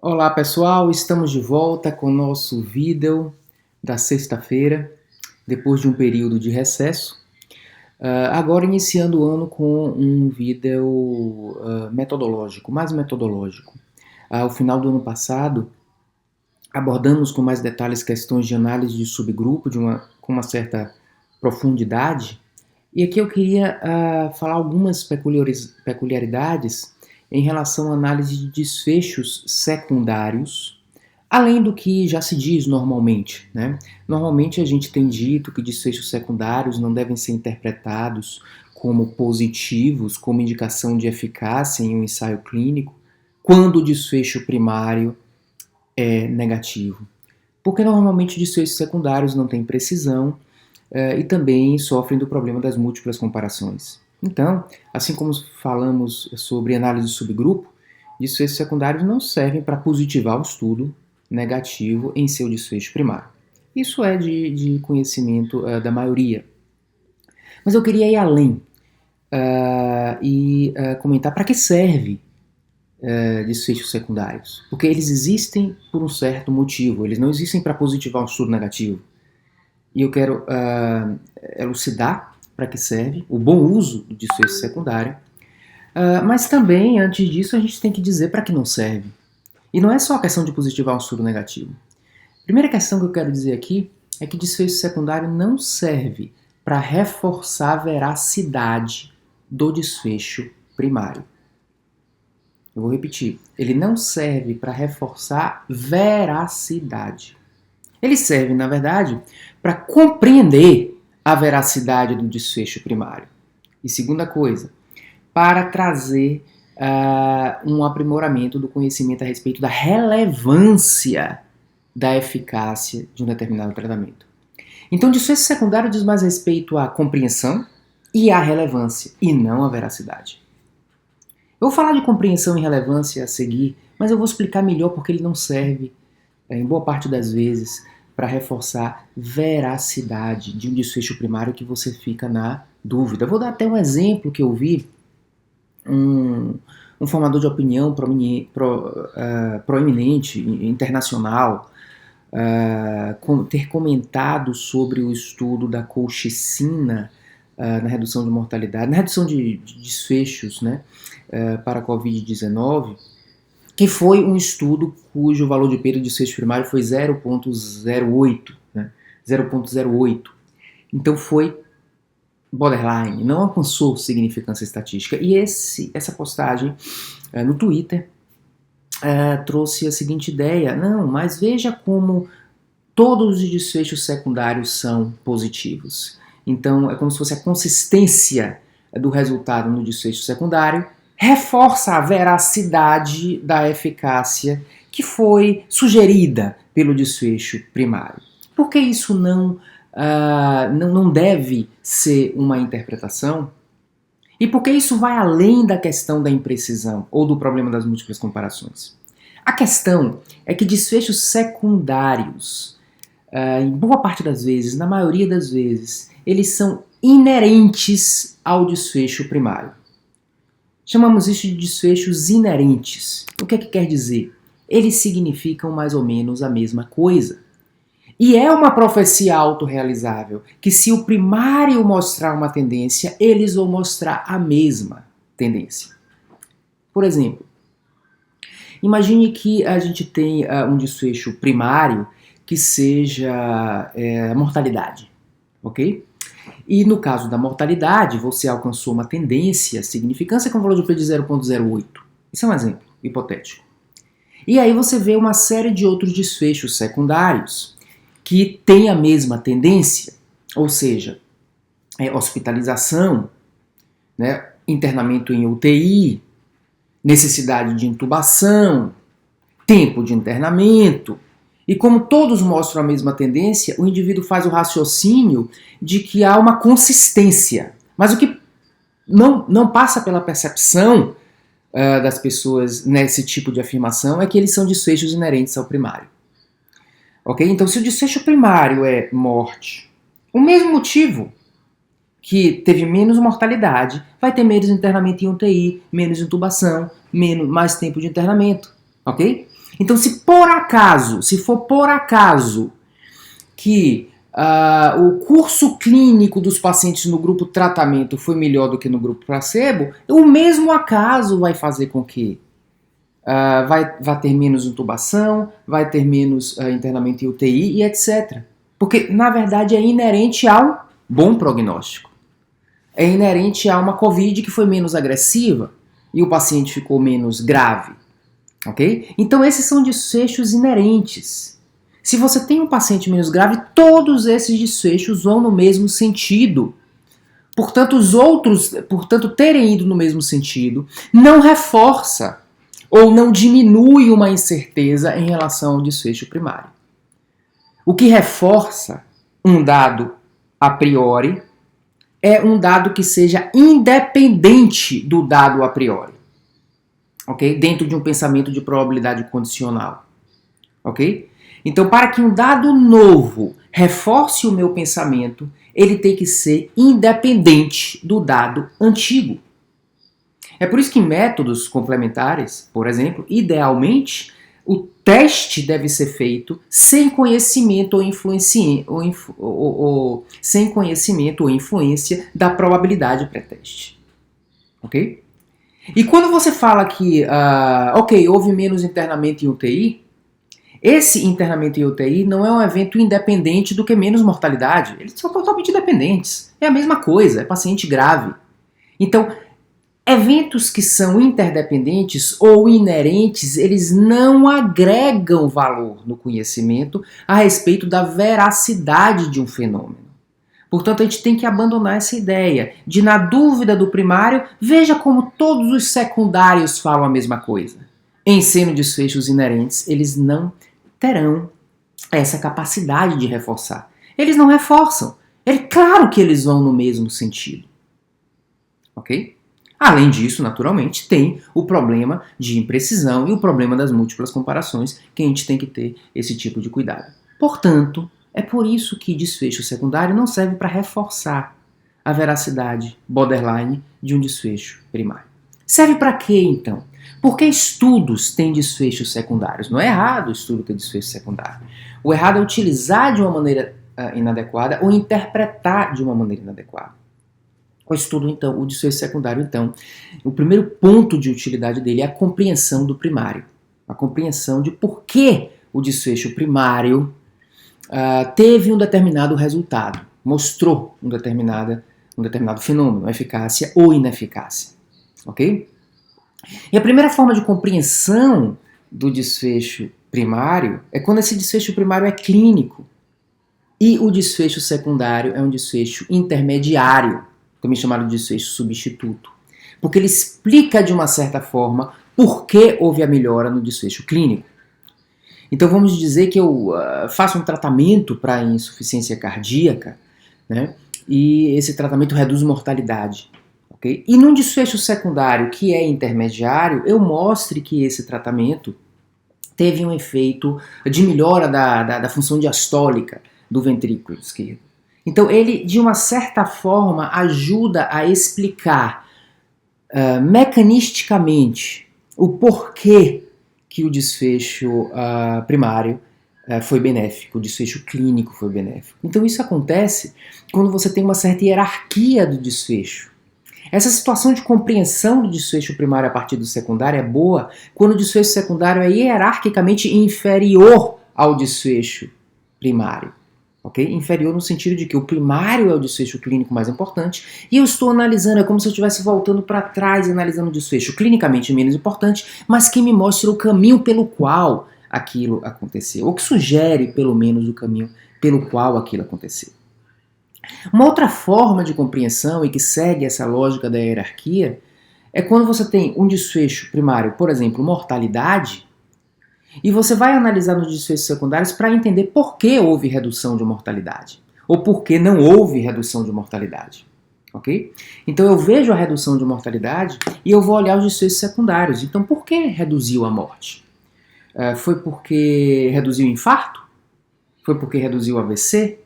Olá pessoal, estamos de volta com o nosso vídeo da sexta-feira, depois de um período de recesso. Agora iniciando o ano com um vídeo metodológico, mais metodológico. Ao final do ano passado, abordamos com mais detalhes questões de análise de subgrupo com uma certa profundidade. E aqui eu queria falar algumas peculiaridades em relação à análise de desfechos secundários, além do que já se diz normalmente, né? Normalmente a gente tem dito que desfechos secundários não devem ser interpretados como positivos, como indicação de eficácia em um ensaio clínico, quando o desfecho primário é negativo. Porque normalmente desfechos secundários não têm precisão e também sofrem do problema das múltiplas comparações. Então, assim como falamos sobre análise de subgrupo, desfechos secundários não servem para positivar o estudo negativo em seu desfecho primário. Isso é de conhecimento da maioria. Mas eu queria ir além e comentar para que serve desfechos secundários. Porque eles existem por um certo motivo, eles não existem para positivar um estudo negativo. E eu quero elucidar para que serve o bom uso do desfecho secundário, mas também, antes disso, a gente tem que dizer para que não serve. E não é só a questão de positivar um estudo negativo. A primeira questão que eu quero dizer aqui é que desfecho secundário não serve para reforçar a veracidade do desfecho primário. Eu vou repetir. Ele não serve para reforçar veracidade. Ele serve, na verdade, para compreender a veracidade do desfecho primário. E segunda coisa, para trazer um aprimoramento do conhecimento a respeito da relevância da eficácia de um determinado tratamento. Então, o desfecho secundário diz mais respeito à compreensão e à relevância, e não à veracidade. Eu vou falar de compreensão e relevância a seguir, mas eu vou explicar melhor porque ele não serve, em boa parte das vezes, para reforçar veracidade de um desfecho primário que você fica na dúvida. Eu vou dar até um exemplo que eu vi, um formador de opinião proeminente, internacional, ter comentado sobre o estudo da colchicina na redução de mortalidade, na redução de desfechos, né, para a Covid-19, que foi um estudo cujo valor de perda de desfecho primário foi 0,08, né? 0,08. Então foi borderline, não alcançou significância estatística. E essa postagem no Twitter trouxe a seguinte ideia: não, mas veja como todos os desfechos secundários são positivos. Então é como se fosse a consistência do resultado no desfecho secundário reforça a veracidade da eficácia que foi sugerida pelo desfecho primário. Por que isso não deve ser uma interpretação? E por que isso vai além da questão da imprecisão ou do problema das múltiplas comparações? A questão é que desfechos secundários, em boa parte das vezes, na maioria das vezes, eles são inerentes ao desfecho primário. Chamamos isso de desfechos inerentes. O que é que quer dizer? Eles significam mais ou menos a mesma coisa. E é uma profecia autorrealizável, que se o primário mostrar uma tendência, eles vão mostrar a mesma tendência. Por exemplo, imagine que a gente tem um desfecho primário que seja mortalidade, ok? E no caso da mortalidade, você alcançou uma tendência, significância com valor de P de 0,08. Isso é um exemplo hipotético. E aí você vê uma série de outros desfechos secundários que têm a mesma tendência, ou seja, hospitalização, né, internamento em UTI, necessidade de intubação, tempo de internamento. E como todos mostram a mesma tendência, o indivíduo faz o raciocínio de que há uma consistência. Mas o que não passa pela percepção das pessoas nesse tipo de afirmação é que eles são desfechos inerentes ao primário. Ok? Então, se o desfecho primário é morte, o mesmo motivo que teve menos mortalidade, vai ter menos internamento em UTI, menos intubação, mais tempo de internamento. ok? Então, se for por acaso que o curso clínico dos pacientes no grupo tratamento foi melhor do que no grupo placebo, o mesmo acaso vai fazer com que vai ter menos intubação, vai ter menos internamento em UTI e etc. Porque, na verdade, é inerente ao bom prognóstico. É inerente a uma COVID que foi menos agressiva e o paciente ficou menos grave. Ok? Então, esses são desfechos inerentes. Se você tem um paciente menos grave, todos esses desfechos vão no mesmo sentido. Portanto, os outros, terem ido no mesmo sentido, não reforça ou não diminui uma incerteza em relação ao desfecho primário. O que reforça um dado a priori é um dado que seja independente do dado a priori. Ok? Dentro de um pensamento de probabilidade condicional. Ok? Então, para que um dado novo reforce o meu pensamento, ele tem que ser independente do dado antigo. É por isso que em métodos complementares, por exemplo, idealmente, o teste deve ser feito sem conhecimento sem conhecimento ou influência da probabilidade pré-teste. Ok? E quando você fala que, houve menos internamento em UTI, esse internamento em UTI não é um evento independente do que menos mortalidade. Eles são totalmente independentes. É a mesma coisa, é paciente grave. Então, eventos que são interdependentes ou inerentes, eles não agregam valor no conhecimento a respeito da veracidade de um fenômeno. Portanto, a gente tem que abandonar essa ideia de, na dúvida do primário, veja como todos os secundários falam a mesma coisa. Em sendo desfechos inerentes, eles não terão essa capacidade de reforçar. Eles não reforçam. É claro que eles vão no mesmo sentido. Ok? Além disso, naturalmente, tem o problema de imprecisão e o problema das múltiplas comparações, que a gente tem que ter esse tipo de cuidado. Portanto, é por isso que desfecho secundário não serve para reforçar a veracidade borderline de um desfecho primário. Serve para quê, então? Porque estudos têm desfechos secundários. Não é errado o estudo ter desfecho secundário. O errado é utilizar de uma maneira inadequada ou interpretar de uma maneira inadequada. O estudo, então, o desfecho secundário, então, o primeiro ponto de utilidade dele é a compreensão do primário. A compreensão de por que o desfecho primário teve um determinado resultado, mostrou um determinado fenômeno, eficácia ou ineficácia. Ok? E a primeira forma de compreensão do desfecho primário é quando esse desfecho primário é clínico e o desfecho secundário é um desfecho intermediário, também chamado de desfecho substituto, porque ele explica de uma certa forma por que houve a melhora no desfecho clínico. Então vamos dizer que eu faço um tratamento para insuficiência cardíaca, né, e esse tratamento reduz mortalidade. Okay? E num desfecho secundário que é intermediário, eu mostre que esse tratamento teve um efeito de melhora da função diastólica do ventrículo esquerdo. Então ele, de uma certa forma, ajuda a explicar mecanisticamente o porquê que o desfecho primário foi benéfico, o desfecho clínico foi benéfico. Então isso acontece quando você tem uma certa hierarquia do desfecho. Essa situação de compreensão do desfecho primário a partir do secundário é boa quando o desfecho secundário é hierarquicamente inferior ao desfecho primário. Okay? Inferior no sentido de que o primário é o desfecho clínico mais importante e eu estou analisando, é como se eu estivesse voltando para trás e analisando o desfecho clinicamente menos importante, mas que me mostra o caminho pelo qual aquilo aconteceu, ou que sugere pelo menos o caminho pelo qual aquilo aconteceu. Uma outra forma de compreensão e que segue essa lógica da hierarquia é quando você tem um desfecho primário, por exemplo, mortalidade, e você vai analisar nos desfechos secundários para entender por que houve redução de mortalidade, ou por que não houve redução de mortalidade. Okay? Então eu vejo a redução de mortalidade e eu vou olhar os desfechos secundários. Então por que reduziu a morte? Foi porque reduziu o infarto? Foi porque reduziu o AVC?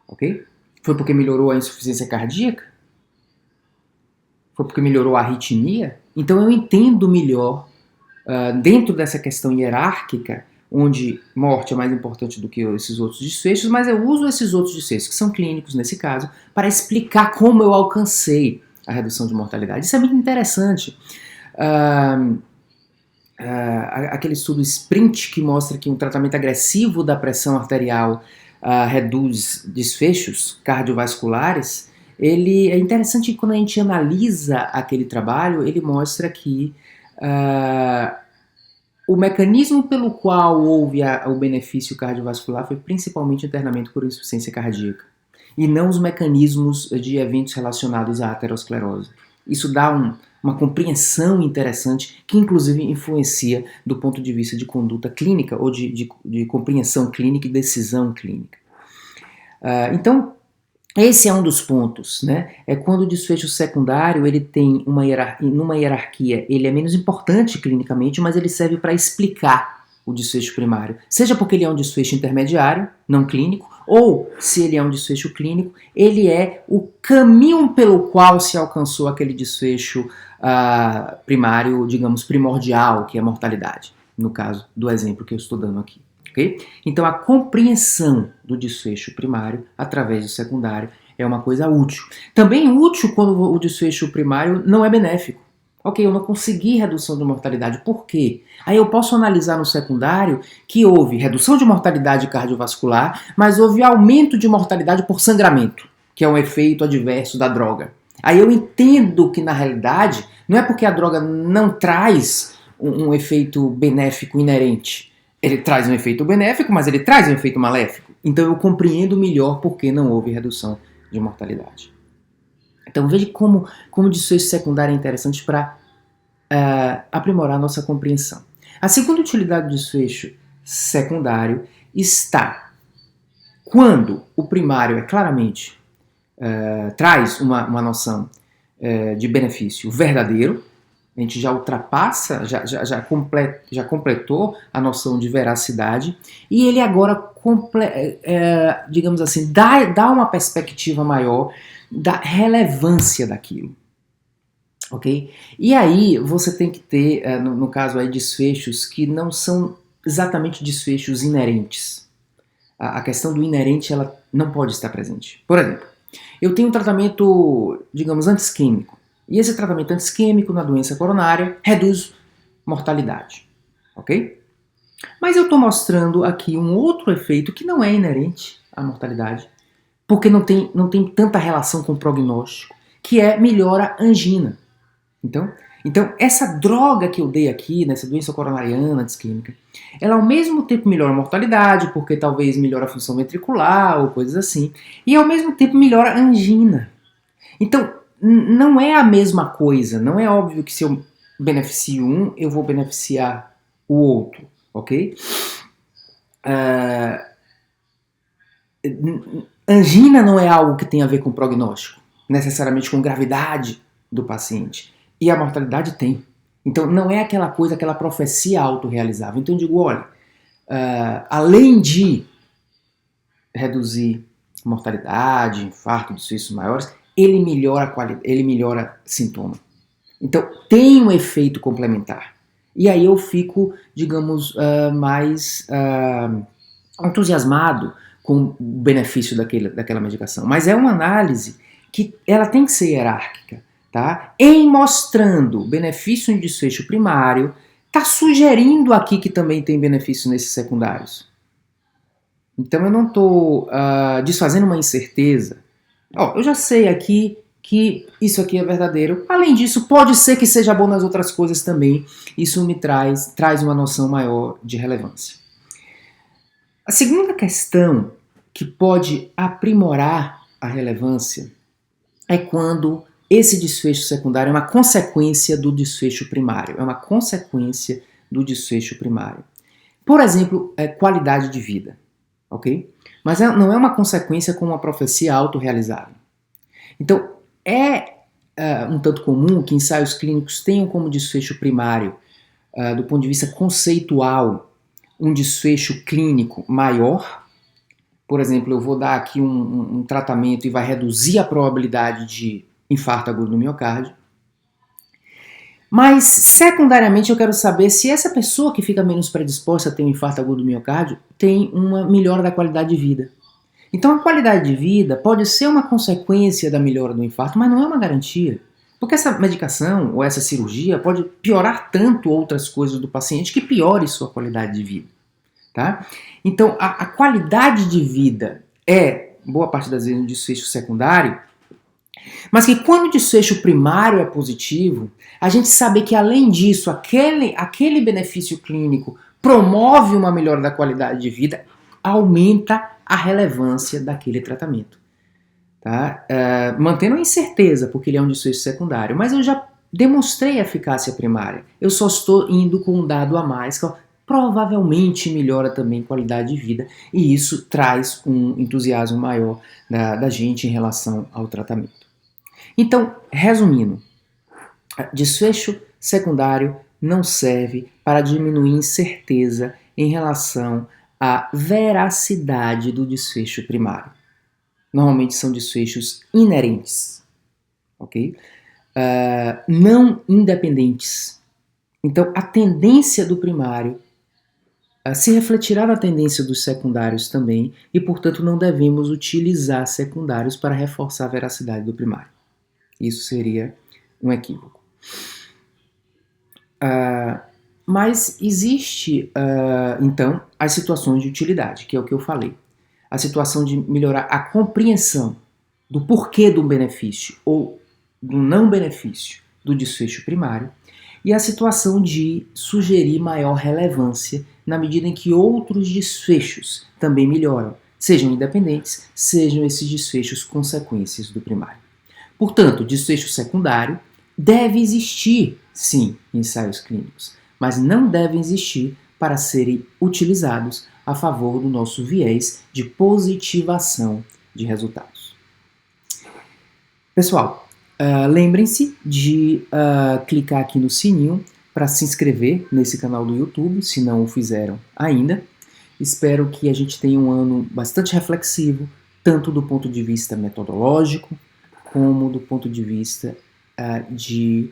Okay? Foi porque melhorou a insuficiência cardíaca? Foi porque melhorou a arritmia? Então eu entendo melhor dentro dessa questão hierárquica, onde morte é mais importante do que esses outros desfechos, mas eu uso esses outros desfechos, que são clínicos nesse caso, para explicar como eu alcancei a redução de mortalidade. Isso é muito interessante. Aquele estudo SPRINT que mostra que um tratamento agressivo da pressão arterial reduz desfechos cardiovasculares. Ele é interessante que quando a gente analisa aquele trabalho, ele mostra que o mecanismo pelo qual houve o benefício cardiovascular foi principalmente o internamento por insuficiência cardíaca, e não os mecanismos de eventos relacionados à aterosclerose. Isso dá uma compreensão interessante que inclusive influencia do ponto de vista de conduta clínica ou de compreensão clínica e decisão clínica. Então, esse é um dos pontos, né? É quando o desfecho secundário ele tem numa hierarquia, ele é menos importante clinicamente, mas ele serve para explicar o desfecho primário. Seja porque ele é um desfecho intermediário, não clínico, ou se ele é um desfecho clínico, ele é o caminho pelo qual se alcançou aquele desfecho primário, digamos, primordial, que é a mortalidade, no caso do exemplo que eu estou dando aqui. Okay? Então a compreensão do desfecho primário através do secundário é uma coisa útil. Também útil quando o desfecho primário não é benéfico. Ok, eu não consegui redução de mortalidade. Por quê? Aí eu posso analisar no secundário que houve redução de mortalidade cardiovascular, mas houve aumento de mortalidade por sangramento, que é um efeito adverso da droga. Aí eu entendo que na realidade não é porque a droga não traz um efeito benéfico inerente. Ele traz um efeito benéfico, mas ele traz um efeito maléfico. Então eu compreendo melhor por que não houve redução de mortalidade. Então veja como o desfecho secundário é interessante para aprimorar a nossa compreensão. A segunda utilidade do desfecho secundário está quando o primário claramente traz uma noção de benefício verdadeiro. A gente já ultrapassa, já completou a noção de veracidade, e ele agora, digamos assim, dá uma perspectiva maior da relevância daquilo. Ok? E aí você tem que ter, no caso aí, desfechos que não são exatamente desfechos inerentes. A questão do inerente ela não pode estar presente. Por exemplo, eu tenho um tratamento, digamos, antisquímico. E esse tratamento antisquímico na doença coronária reduz mortalidade, ok? Mas eu estou mostrando aqui um outro efeito que não é inerente à mortalidade, porque não tem tanta relação com o prognóstico, que é melhora a angina. Então, essa droga que eu dei aqui, nessa doença coronariana antisquímica, ela ao mesmo tempo melhora a mortalidade, porque talvez melhora a função ventricular ou coisas assim, e ao mesmo tempo melhora a angina. Então, não é a mesma coisa, não é óbvio que se eu beneficio um, eu vou beneficiar o outro, ok? Angina não é algo que tem a ver com prognóstico, necessariamente com gravidade do paciente, e a mortalidade tem. Então não é aquela coisa, aquela profecia autorrealizável. Então eu digo, olha, além de reduzir mortalidade, infarto, desfechos maiores, ele melhora a qualidade, ele melhora sintoma. Então tem um efeito complementar. E aí eu fico, digamos, mais entusiasmado com o benefício daquela medicação. Mas é uma análise que ela tem que ser hierárquica. Tá? Em mostrando benefício em desfecho primário, está sugerindo aqui que também tem benefício nesses secundários. Então eu não estou desfazendo uma incerteza. Eu já sei aqui que isso aqui é verdadeiro. Além disso, pode ser que seja bom nas outras coisas também. Isso me traz uma noção maior de relevância. A segunda questão que pode aprimorar a relevância é quando esse desfecho secundário é uma consequência do desfecho primário. É uma consequência do desfecho primário. Por exemplo, qualidade de vida. Ok? Mas não é uma consequência com uma profecia autorrealizável. Então, é um tanto comum que ensaios clínicos tenham como desfecho primário, do ponto de vista conceitual, um desfecho clínico maior. Por exemplo, eu vou dar aqui um tratamento e vai reduzir a probabilidade de infarto agudo do miocárdio. Mas, secundariamente, eu quero saber se essa pessoa que fica menos predisposta a ter um infarto agudo do miocárdio tem uma melhora da qualidade de vida. Então, a qualidade de vida pode ser uma consequência da melhora do infarto, mas não é uma garantia. Porque essa medicação ou essa cirurgia pode piorar tanto outras coisas do paciente que piore sua qualidade de vida. Tá? Então, a qualidade de vida é, boa parte das vezes, um desfecho secundário, mas que quando o desfecho primário é positivo, a gente sabe que, além disso, aquele benefício clínico promove uma melhora da qualidade de vida, aumenta a relevância daquele tratamento. Tá? Mantendo a incerteza, porque ele é um desfecho secundário, mas eu já demonstrei a eficácia primária. Eu só estou indo com um dado a mais, que provavelmente melhora também a qualidade de vida, e isso traz um entusiasmo maior da gente em relação ao tratamento. Então, resumindo, desfecho secundário não serve para diminuir incerteza em relação à veracidade do desfecho primário. Normalmente são desfechos inerentes, ok? Não independentes. Então, a tendência do primário se refletirá na tendência dos secundários também, e, portanto, não devemos utilizar secundários para reforçar a veracidade do primário. Isso seria um equívoco. Mas existe, então, as situações de utilidade, que é o que eu falei. A situação de melhorar a compreensão do porquê do benefício ou do não benefício do desfecho primário, e a situação de sugerir maior relevância na medida em que outros desfechos também melhoram, sejam independentes, sejam esses desfechos consequências do primário. Portanto, desfecho secundário deve existir, sim, em ensaios clínicos, mas não devem existir para serem utilizados a favor do nosso viés de positivação de resultados. Pessoal, lembrem-se de clicar aqui no sininho para se inscrever nesse canal do YouTube, se não o fizeram ainda. Espero que a gente tenha um ano bastante reflexivo, tanto do ponto de vista metodológico, como do ponto de vista de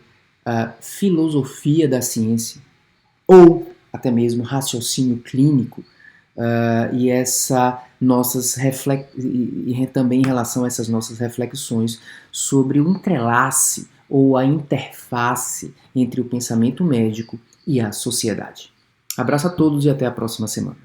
filosofia da ciência, ou até mesmo raciocínio clínico, e também em relação a essas nossas reflexões sobre o entrelace ou a interface entre o pensamento médico e a sociedade. Abraço a todos e até a próxima semana.